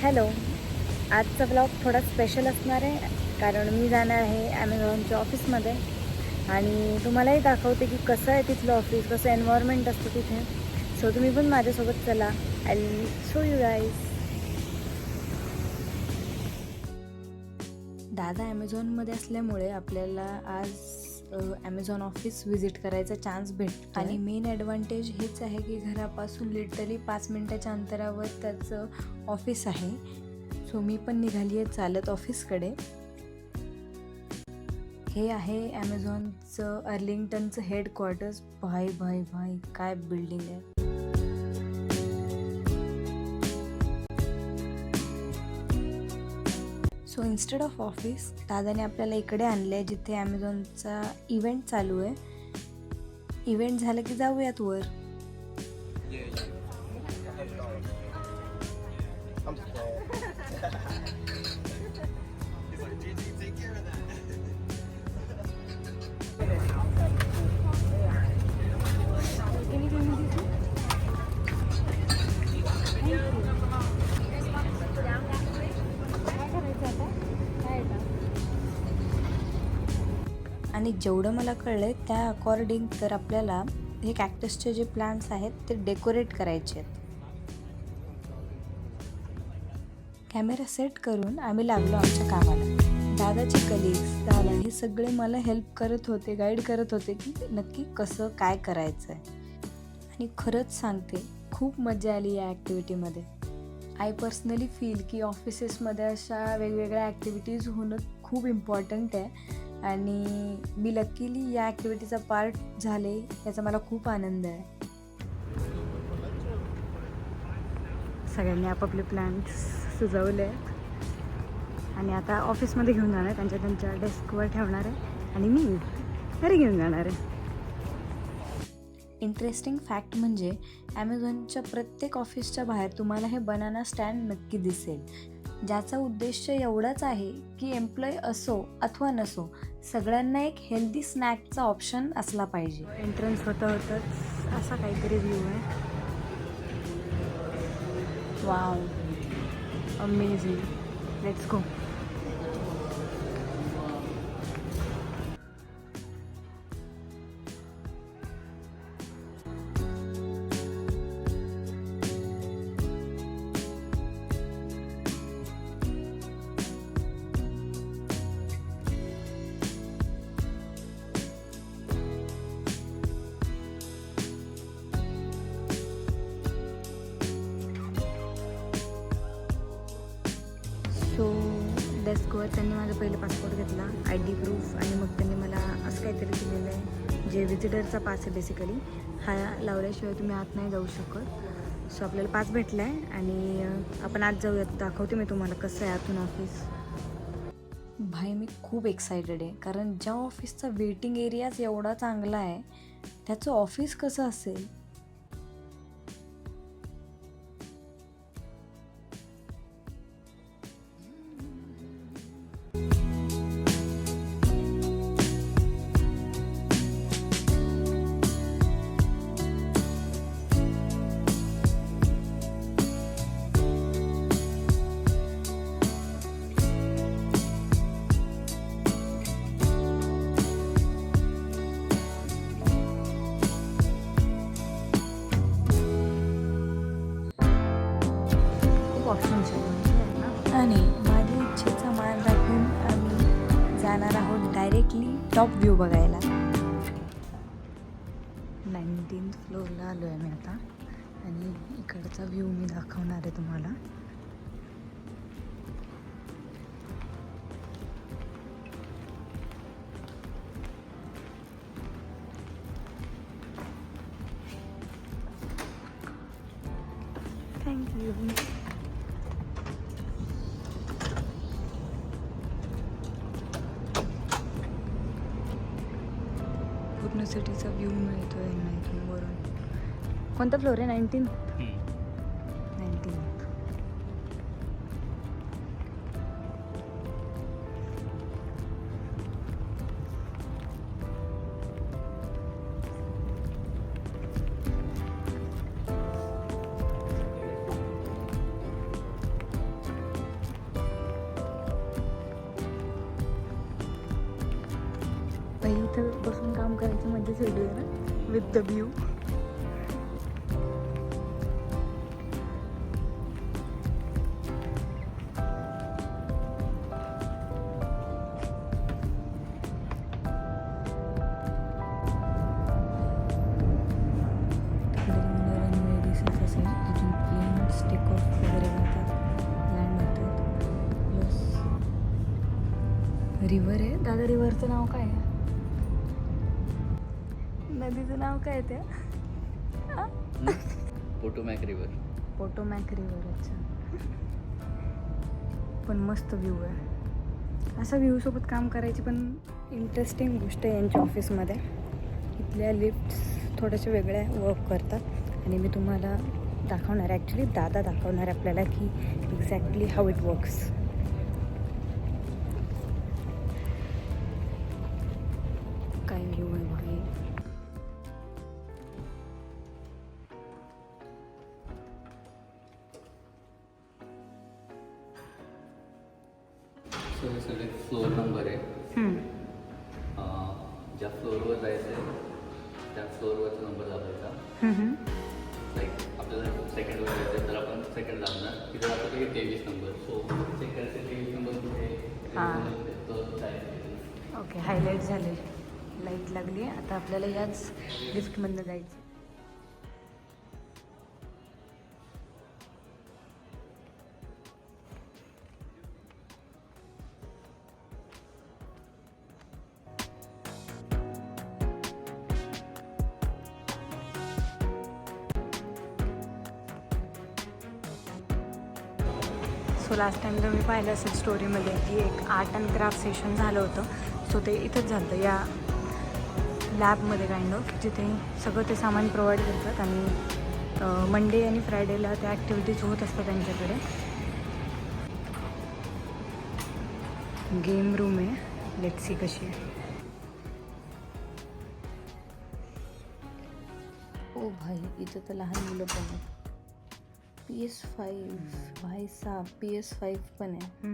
Hello. आजचा blog थोडा special असणार आहे कारण मी जाणार आहे ॲमेझॉनच्या ऑफिसमध्ये आणि तुम्हालाही दाखवते की कसं आहे तिथलं ऑफिस, कसं एन्व्हायरमेंट असतं तिथे. सो तुम्ही पण माझ्यासोबत चला. I will show you guys. दादा ॲमेझॉनमध्ये असल्यामुळे आपल्याला आज ॲमेझॉन ऑफिस व्हिजिट करायचा चान्स भेटतो आणि मेन ॲडव्हान्टेज हेच आहे की घरापासून लिटरली 5 मिनटाच्या अंतरावर त्याचं ऑफिस आहे. सो मी पण निघाली आहे चालत ऑफिसकडे. हे आहे ॲमेझॉनचं अर्लिंग्टनचं हेडक्वार्टर्स. भाई भाई भाई काय बिल्डिंग आहे. सो इन्स्टेड ऑफ ऑफिस दादाने आपल्याला इकडे आणले आहे जिथे ॲमेझॉनचा इव्हेंट चालू आहे. इव्हेंट झालं की जाऊयात वर. आणि जेवढं मला कळलं आहे त्या अकॉर्डिंग तर आपल्याला हे कॅक्टसचे जे प्लांट्स आहेत ते डेकोरेट करायचे आहेत. कॅमेरा सेट करून आम्ही लागलो आमच्या कामाला. दादाचे कलिग्स दादा हे सगळे मला हेल्प करत होते, गाईड करत होते की नक्की कसं काय करायचं आहे. आणि खरंच सांगते खूप मजा आली या ॲक्टिव्हिटीमध्ये. आय पर्सनली फील की ऑफिसेसमध्ये अशा वेगवेगळ्या ॲक्टिव्हिटीज होणं खूप इम्पॉर्टंट आहे आणि मी लकीली या ॲक्टिव्हिटीचा पार्ट झाले याचा मला खूप आनंद आहे. सगळ्यांनी आपापले प्लॅन्स सुचवले आहेत आणि आता ऑफिसमध्ये घेऊन जाणार आहे. त्यांच्या डेस्कवर ठेवणार आहे आणि मी घरी घेऊन जाणार आहे. इंटरेस्टिंग फॅक्ट म्हणजे ॲमेझॉनच्या प्रत्येक ऑफिसच्या बाहेर तुम्हाला हे बनाना स्टँड नक्की दिसेल, ज्याचा उद्देश एवढाच आहे की एम्प्लॉय असो अथवा नसो सगळ्यांना एक हेल्दी स्नॅकचा ऑप्शन असला पाहिजे. एंट्रन्स होतच असा काहीतरी व्ह्यू आहे. Wow, amazing. Let's go. So डेस्कवर त्यांनी माझं पहिलं पासपोर्ट घेतला, ID प्रूफ, आणि मग त्यांनी मला असं काहीतरी दिलेलं आहे जे व्हिजिटरचा पास आहे बेसिकली. हा लावल्याशिवाय तुम्ही आत नाही जाऊ शकत. सो आपल्याला पास भेटला आहे आणि आपण आत जाऊयात. दाखवते मी तुम्हाला कसं आहे आतून ऑफिस. भाई मी खूप एक्सायटेड आहे कारण ज्या ऑफिसचा वेटिंग एरियाच एवढा चांगला आहे त्याचं ऑफिस कसं असेल. आणि माझ्या इच्छेचा मान राखून आम्ही जाणार आहोत डायरेक्टली टॉप व्ह्यू बघायला. 19th फ्लोअरला आलो आहे मी आता आणि इकडचा व्ह्यू मी दाखवणार आहे तुम्हाला. थँक्यू. पूर्ण सिटीचा व्ह्यू मिळतो आहे इथून. कोणता फ्लोअर आहे? 19. करायची मजाच वेगळी आहे ना, विथ द व्ह्यू. अजून प्लेन्स टेक ऑफ वगैरे करतात, लँड होतात. प्लस रिव्हर आहे. दादा रिव्हरचं नाव काय आहे? नदीचं नाव काय आहे त्या? Potomac river. Potomac river. अच्छा. पण मस्त व्ह्यू आहे. असा व्ह्यूसोबत काम करायची पण इंटरेस्टिंग गोष्ट आहे यांच्या ऑफिसमध्ये. इथल्या लिफ्ट्स थोड्याशा वेगळ्या वर्क करतात आणि मी तुम्हाला दाखवणार आहे. ॲक्च्युली दादा दाखवणार आहे आपल्याला की एक्झॅक्टली हाऊ इट वर्क्स. काय व्ह्यू आहे भाई. सो हे सगळे फ्लोअर नंबर आहे. ज्या फ्लोअरवर जायचं आहे त्या फ्लोअरवरचा नंबर दाबायचा. लाईक आपल्याला सेकंडवर जायचं आहे तर आपण सेकंड दाबणार. तिथे दाखवतो की 23 नंबर. सो सेकंडचे 23 नंबर कुठे ओके, हायलाईट झाले. लाईट लागली. आता आपल्याला याच लिफ्टमधनं जायचं. सो लास्ट टाइम जर मी पाहिलं असेल स्टोरीमध्ये की एक आर्ट अँड क्राफ्ट सेशन झालं होतं. सो ते इथंच झालं होतं या लॅबमध्ये काइंड ऑफ, जिथे सगळं ते सामान प्रोव्हाइड करतात आणि मंडे आणि फ्रायडेला त्या ॲक्टिव्हिटीज होत असतात त्यांच्याकडे. गेम रूम आहे. लेट्स सी कशी आहे. ओ भाई, इथं तर लहान मुलं पण आहेत. PS5 भाई साहब, PS5 पण आहे.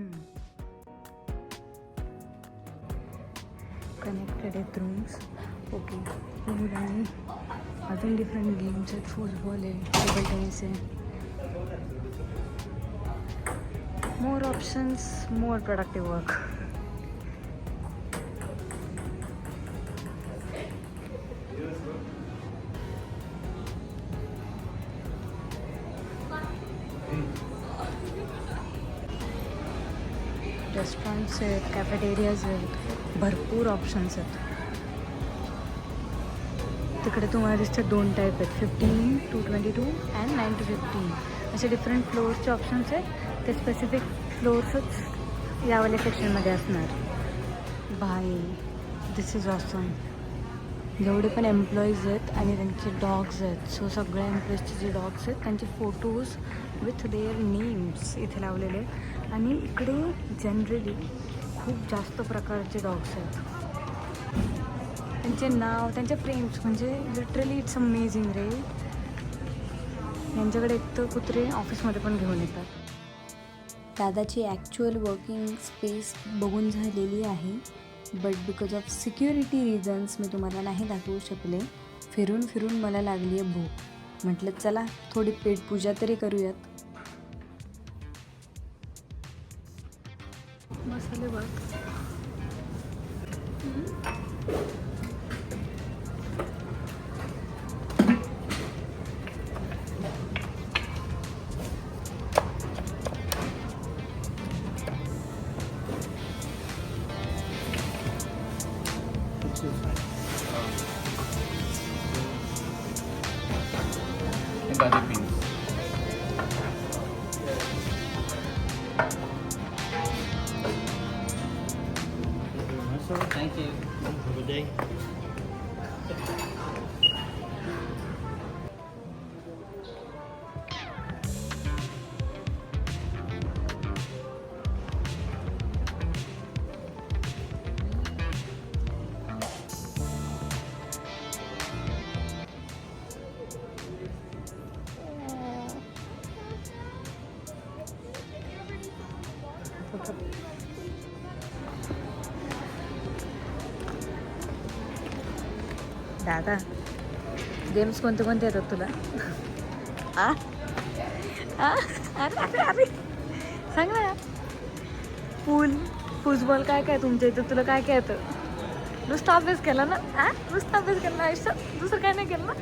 कनेक्टेड आहेत रूम्स. ओके. पूल आणि अजून डिफरंट गेम्स आहेत. फुटबॉल आहे, टेबल टेनिस आहे. मोर ऑप्शन्स, मोर प्रोडक्टिव्ह वर्क. रेस्टॉरंट्स आहेत, कॅफेटेरियाज आहेत, भरपूर ऑप्शन्स आहेत. तिकडे तुम्हाला दिसतात 2 टाईप आहेत, 15 to 22 अँड 9 to 15. असे डिफरंट फ्लोअर्सचे ऑप्शन्स आहेत. ते स्पेसिफिक फ्लोअर्सच यावाल्या सेक्शनमध्ये असणार. भाई, दिस इज ऑसम. जेवढे पण एम्प्लॉईज आहेत आणि त्यांचे डॉग्स आहेत, सो सगळ्या एम्प्लॉईजचे जे डॉग्स आहेत त्यांचे फोटोज विथ देअर नेम्स इथे लावलेले आहेत. आणि इकडे जनरली खूप जास्त प्रकारचे डॉग्स आहेत. त्यांचे नाव, त्यांचे फ्रेम्स, म्हणजे लिटरली इट्स अमेझिंग रे. यांच्याकडे एक तर कुत्रे ऑफिसमध्ये पण घेऊन येतात. दादाची ॲक्च्युअल वर्किंग स्पेस बघून झालेली आहे, but because of security reasons मी तुम्हाला नाही दाखवू शकले. फिरून फिरून मला लागली आहे भूक. म्हटलं चला थोडी पेटपूजा तरी करूयात. मसाले भात. गाजर beans. Thank you. Have a good day. अच्छा आता गेम्स कोणते कोणते येतात तुला? आ आ? अरे अरे अरे सांग ना. पूल फुटबॉल काय काय तुमच्या इथं? तुला काय काय येतं? नुसता अभ्यास केला ना? आ नुसता अभ्यास केला आयुष्यात, दुसरं काय नाही केलं ना?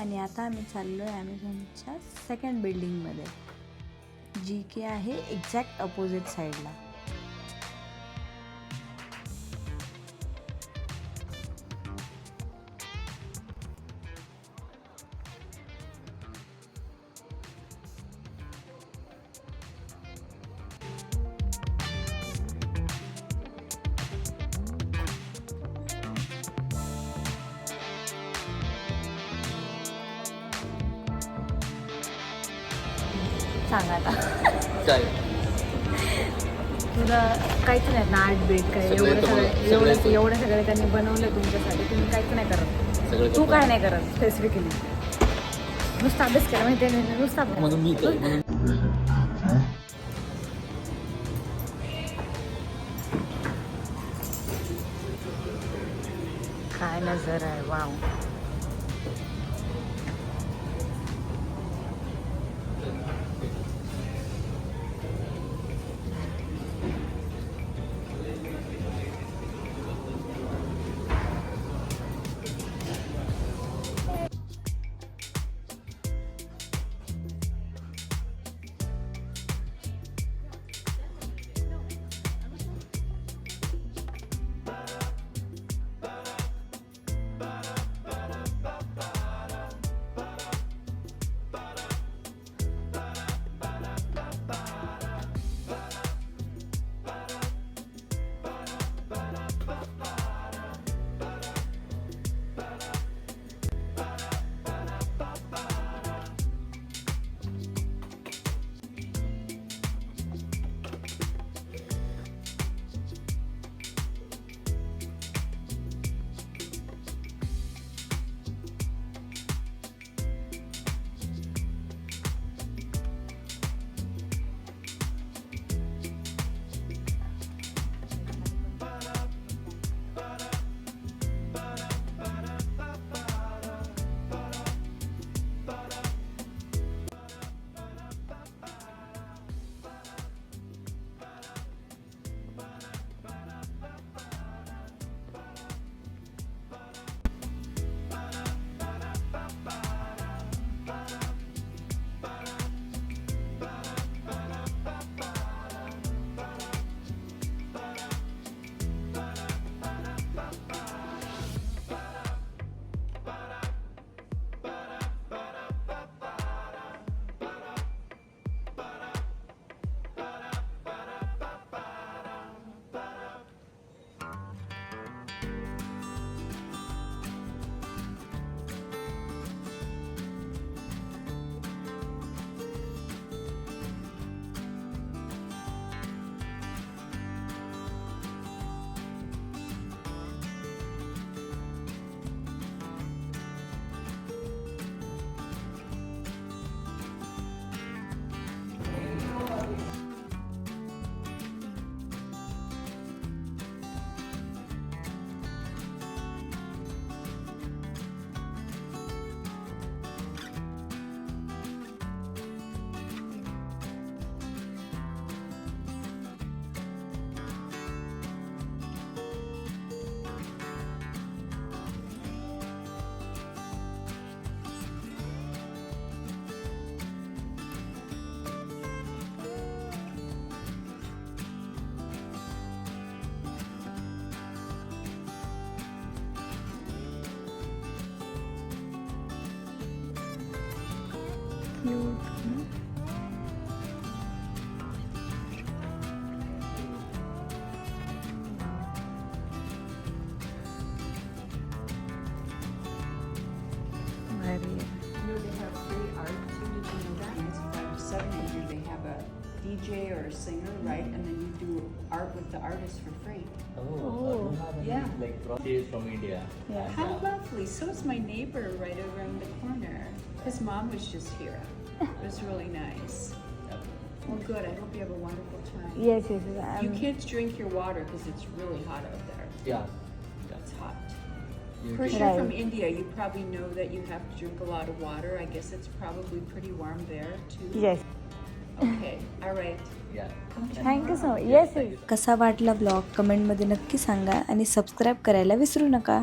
आणि आता आम्ही चाललो आहे ॲमेझॉनच्या सेकंड बिल्डिंगमध्ये, जी की आहे एक्झॅक्ट अपोजिट साईडला. सांगा आता काय तुला काहीच नाही ना आर्ट बीट काय सगळे एवढं तुम्हाला- सगळं एवढं सगळे- एवढं सगळं त्यांनी बनवलं तुमच्यासाठी, तुम्ही काहीच नाही करत. सगळं तू काय नाही करत स्पेसिफिकली? नुसता अभ्यास केला माहिती आहे, नुसता अभ्यास. म्हणून मी काय म्हणून काय नजर आहे, wow. DJ or a singer, right? And then you do art with the artist for free. Oh, yeah. Like she is from India. Yeah. How lovely. So is my neighbor right around the corner. His mom was just here. It was really nice. Well, good. I hope you have a wonderful time. Yes yes You kids drink your water because it's really hot out there. Yeah. It's hot. You Of course, can- you're from Right. India. You probably know that you have to drink a lot of water. I guess it's probably pretty warm there too. Yes Okay. All right. Yeah. Thank you so much yes yes कसा वाटला blog कमेंटमध्ये नक्की सांगा आणि subscribe करायला विसरू नका.